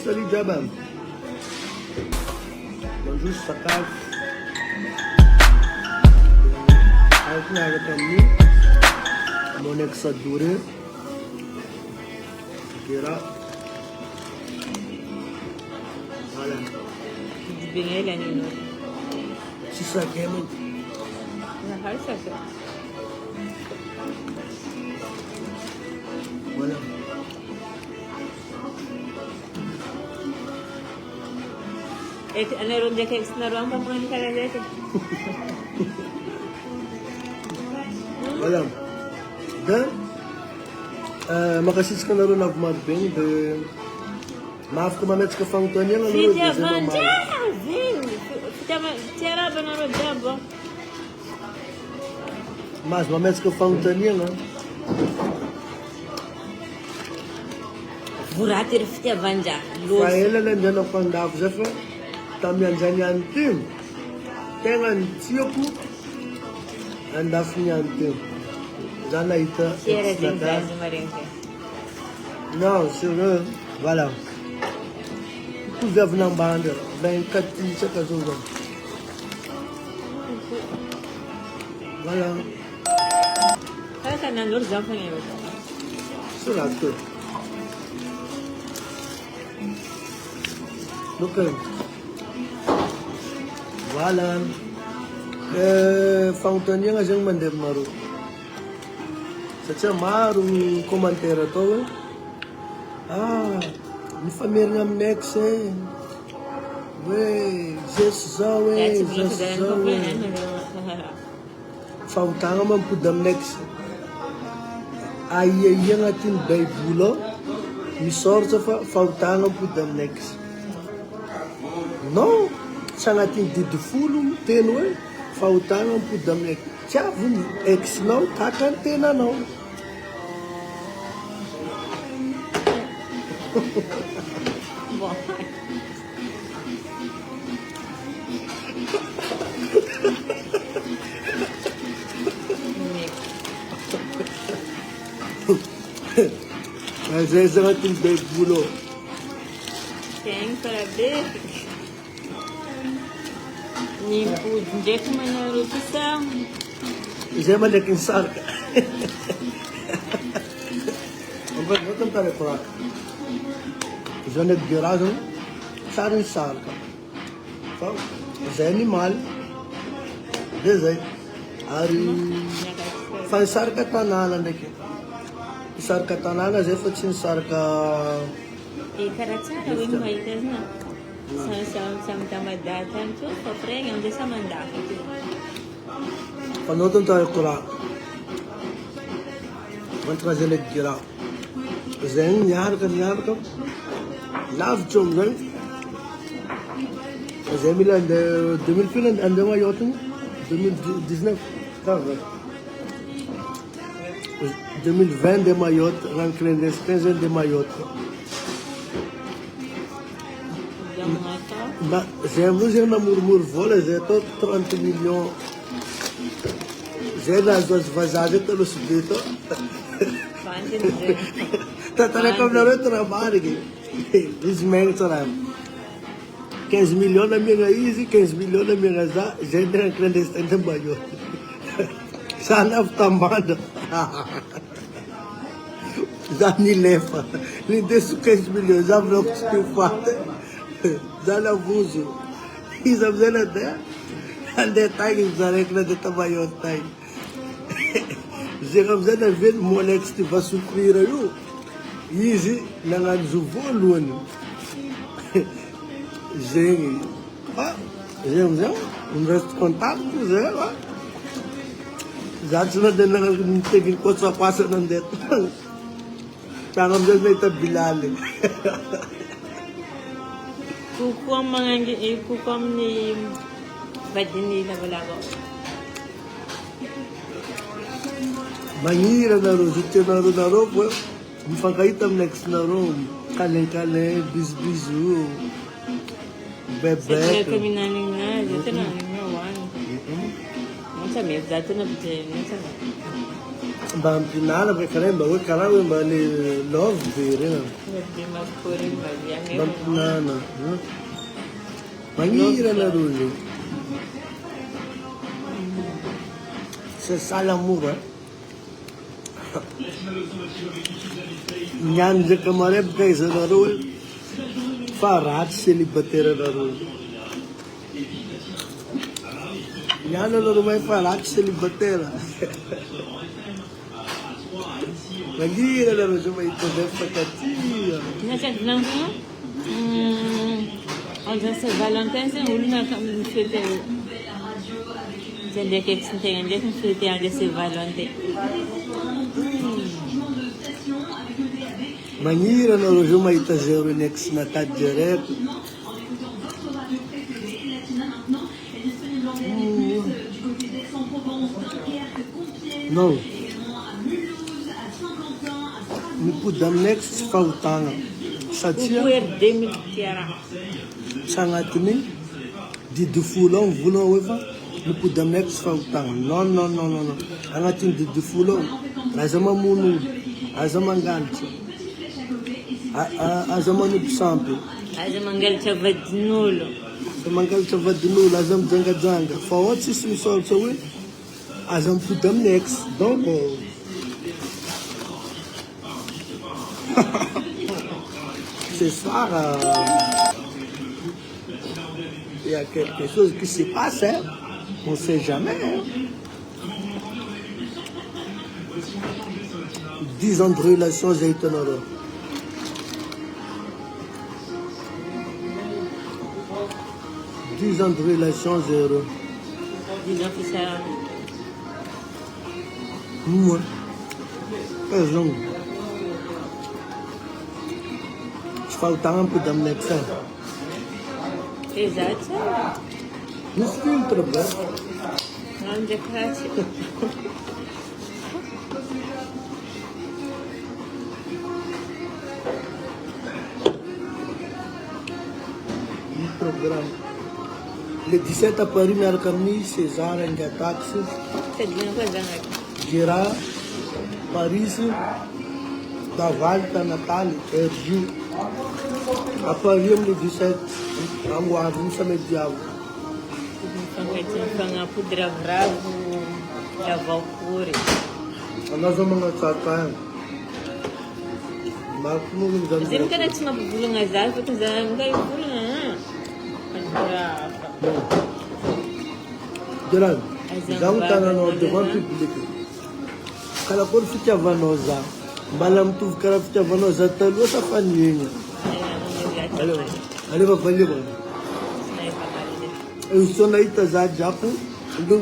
ali jabam. Manjus sakaf. Algo nada também. Monexa dure. Kira. Olha. Bingay lang yun. Sisa kemen. Nahalsa siya. Wala. Ano rin dyan kaya naroon pa mga nikalagay. Wala. Dan, makasis ka na rin ako magbing. Maaf ko mamets ka fang tuan yan. Fidya banja! Tiara ba na rin dyan ba? Mas mamets ka fang tuan yan. Buratir fidya banja. Faela lang dyan ako ang daf zefa. Tamyan dyan yan tim. Tengan siyoku. Ang daf niyan tim. Zana ita. Tiara din banja marinke. Não, senhor. Vai lá. O Zé não banda. Bem, catinho, você casou. Vai lá. Kaya ka nandur dyan pa ngayon. Será que? Look. Vai lá. Fountain nga siyang mandem maru. Sa siya maru komantera to. Mi família ngam next we just zawe just zawe fautanga man pudam next aye yang atin bay bulo mi sorta fautanga pudam next no sangatin di fulum tenwe fautanga pudam next chavun ex no takan tena no Mas essa é uma bem bulo. Tem para ver. Ni pudje ko man na rupisa. Isa man daking sarka. Ang ba't ang tala ko? Isa nagdirado, sarin sarka. So, isa animal, dezay, ari, fan sarka tananan dake. Sarka tananan, zay facin sarka. Ikaratsara, win mo ito na. Sa tamadatan to, papreng, ang desa mandaki to. Panoton tayo kura. Wanta ka zay nagdira. Zay nyahar ka. Love chum gan. Zemila and 2000 and the yotung 2019 cover. 2020 de maiot ran crendes 15 de maiot. Ma j'ai na murmur vola j'ai tot 30 millions. J'ai nas duas vazadas pelo subito. Tatara como não trabalho aqui. Desmente lá. 15 milhões na minha easy, 15 milhões na minha za, gente na clandestine de Bayo. Sana tamada. Já ni lefa. Ni desu 15 milhões, já não que falta. Já não uso. Isa zela da. Ande tag zare clandestine de Bayo tag. Zega zela ver molex que vai sofrer eu. Easy na volume. Gente, resto contato, já tinha de não ter que coisa passa não det. Tangam já nem tá bilale. Kukum mga kukum ni badini na wala ko. Mangira na ro, sityo na ro, mapagkaitam next na ro, kale, bis-bisu. Bebek. Sa kami naning na, dito naning na one. Sa may dato na bije, sa mba ampinana fa karaha mba hoe karaha hoe mba le love be reny mba ampinana magniry anareo zay c'est ça l'amour hein niany ndraiky marebaka izy anareo hoe fa ratsy célibataire anareo niany anareo mahay fa ratsy célibataire magniry anareo zay mahita zay fakatia Natiaty nanko andra Saint-Valentin zay olona mifety zay ndraiky eky sy ny tegna ndraiky mifety andra Saint-Valentin magniry anareo zay mahita zero nex natady direct non mipody aminay tsy fahotana satria Upuer 2000 tiara. tsy agnatiny didy folo ao vola hoe fa mipody aminay tsy fahotana non agnatiny didy folo ao aza mamono olo aza mangalitra aza manopy sampy Aza mangalitra vadin'olo. aza mangalitra vadin'olo aza mijangajanga fa ao tsisy misoratra hoe aza mipody amin'ny ex donc c'est ça il y a quelque chose qui se passe hein? On sait jamais hein? 10 ans de relation j'ai été dans 10 ans de relation zéro. 10 ans que ça. Moi, pas long. Je fais autant un peu dans le médecin. Exato. Não se filtra, né? Onde é que Programme. Le 17 à Paris, Mercamni, César, Ngatax, Você dizendo coisa aqui. Gira, Paris, da Valta, Natal, Ergil. À Paris, le 17, à Moab, nous sommes diabo. Fanga pudra bravo da Valkyrie. Nós vamos lançar carro. Mas como não vamos Você nunca tinha bubulong azal, porque você nunca ia bubulong. Gira, já não está no devant public. Cada cor fica vanosa. Balam tu cara fica vanosa, tá louca faninha. Ali vai fazer bom. Eu sou na Itaza Japo, do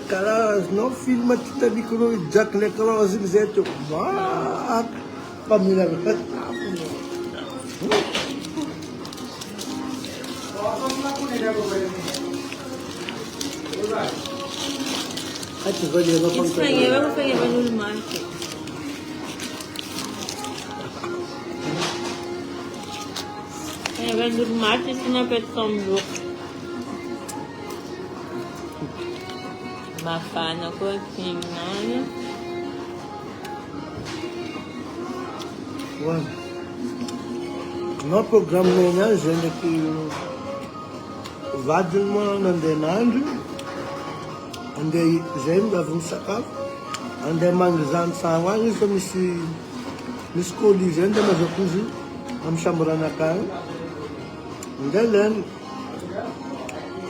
cara não filma Titanic no Jack Leclerc assim dizer tu, ah, família. Acho que vai levar para Isso aí, eu vou fazer no market. Eu vou no market, se não pode tomar. Mafana coquinha. Ué, no programa nenhum, gente que vai de uma andenando, onde gente vai vir sacar, onde mangazan sawang isso me escolhi gente mas eu cozinho, vamos chamar na cara, onde len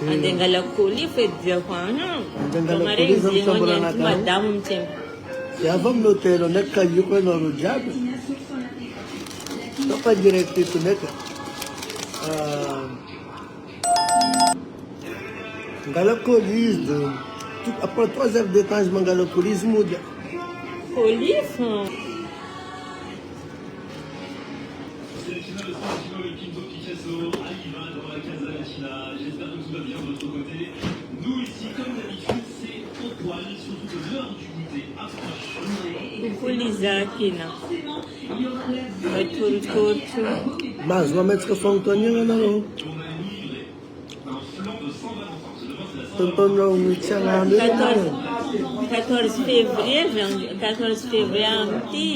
Ande ngalakuli fedja kwana. Ande ngalakuli vamos chamar na cara. Madame mtem. Já vamos no hotel, onde caiu com o diabo. Não para direito isso, né? Galacolismo. Após 3 heures de temps, mon galacolisme muda. Colifo. Pupuliza aqui, não. Vai tudo. Mas vamos meter que foi um toninho, não. Então, não me tinha nada. 14 février anti.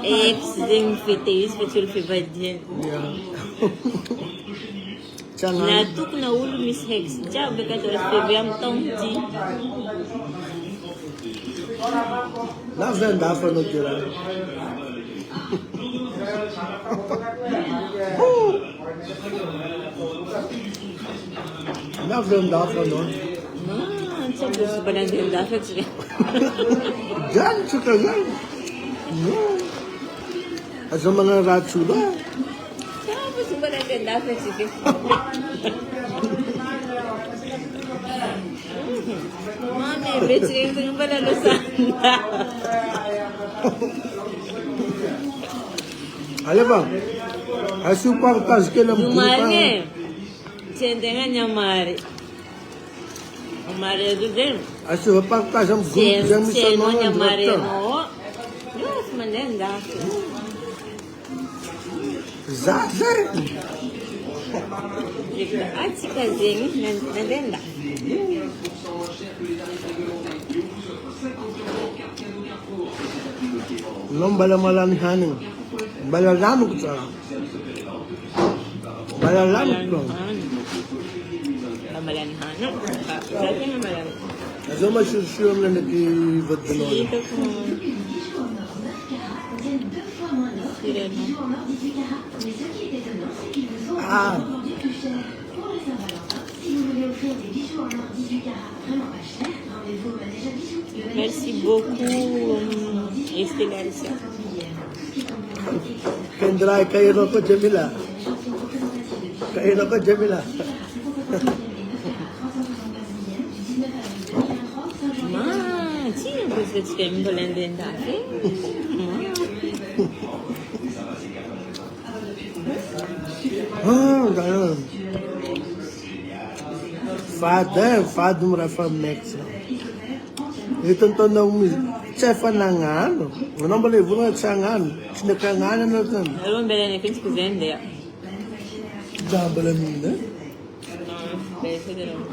Ex-zeng fete isso, fete fivadien. Na tuk na ulo Miss Hex. Diya, 14 février tong ti. Na venda fa no tira. Na venda fa no. Não, sabi sa ba nang ganda Hex? Diyan, suka yan. At sa mga ratsula. Sabi sa ba nang ganda Hex? Mami, bitch, kayo ko yung palalusan. Alam ba? Asupang tas ka ng Mari, sente nga niya Mari. Mari do din. Asupang tas ang buka ng Seno niya Mari misan mo. Yes, manenda. Zaza. At si Kazing, nandenda. Nung balamalan haning. Balalamog sa. Balalamog ko. Malanhan. Dati nga malanhan. Asa masyusyum na nag-ivad doon. Dito ko. Sireno. Ah. Merci beaucoup, Estelarissa. Kendra, kayo ko Jamila. Kayo ko Jamila. Ma, sino gusto ka yung balandin dati? Ah, ganun. Father mo from next. Ito to na chefa na nga, no? Ano ba na ibu na sa nga, sinakangana na ito. Alam ba na pinch ko zende ya? Dabala nila. Beso na lang.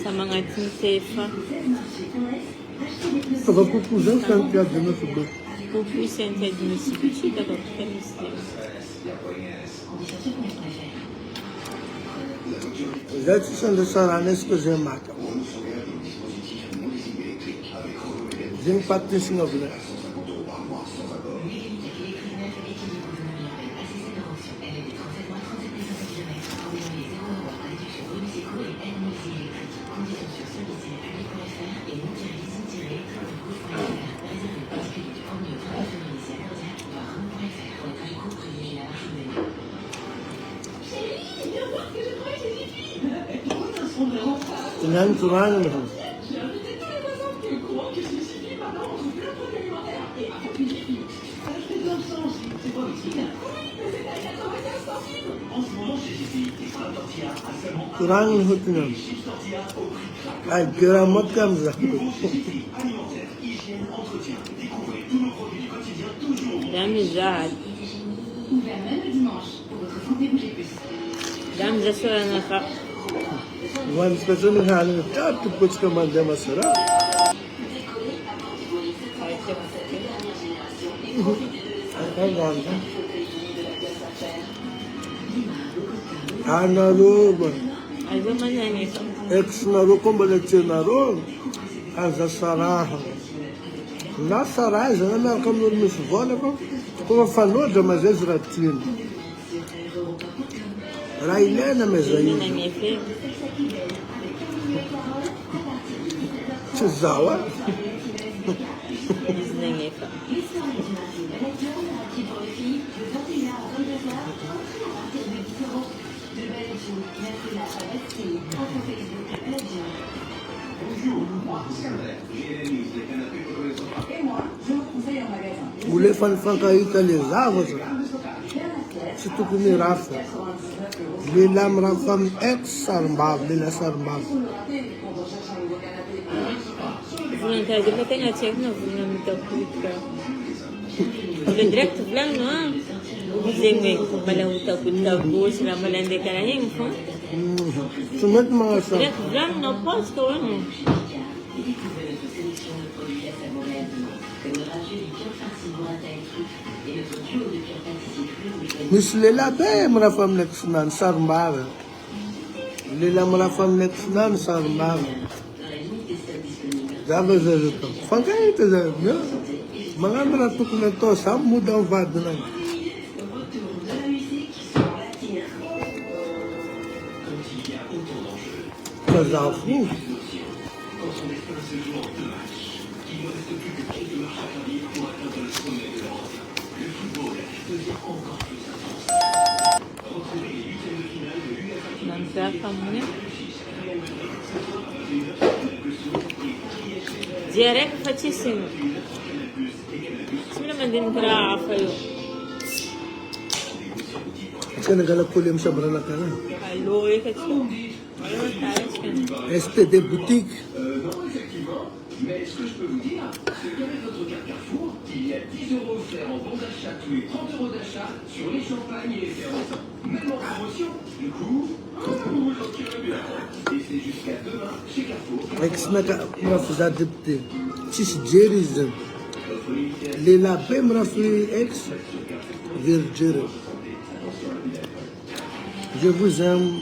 Sa mga sefa. Pagkakupuzan, saan kaya din na subot? Kupu sente de município da Copa. Deci sunt săranescă zemată. Zem patru singovle. Tingnan turang mo. Turang mo tingnan. Ay, gramot kam za. D'amizade. D'amizade só na capa. One special halin tat kuch ka mande masara. Anaro, Ay, ba man yan ito? ex naro kumbalatse naro, azasaraha. Nasara, zana kam nur misvola ko. Kuma fano da mazez ratin. Railena Yun mezayi. na niya film. Zawa. Yun na niya film. Mulher fan ka italizava. Se tu comer rafa. Lilam rafam ex sarmbav, lila sarmbav. Vontade, eu tenho a check, não vou me dar cuidado. Ele direto, não, não. Zengwe, malahuta-huta, sila malande ka na yung phone. Sumat mga sa... Direct vlog, no post ko, ano? Miss Lila be mara fam next nan sarmbar. Lila mara fam next nan sarmbar. Jabe zeruto. Fangay te ze. Mga mara tuk na to sam muda vad nan. Kazafu. Nanti kamu Jerek facisim. Sino man din kara kayo? Kasi nagalap ko liam sa barala ka na. Aloy ka siya. Ano tayo siya? Este de boutique. Mais ce que je peux vous dire, c'est qu'avec votre carte Carrefour, il y a 10 € offerts en bon d'achat tous les 30 € d'achat sur les champagnes et les ferrets. Même en promotion. Du coup, vous en tirez bien. Et c'est jusqu'à demain chez Carrefour. Ex naka mafza dipte. Tis jerizem. Lila be mafri ex virgin. Je vous aime.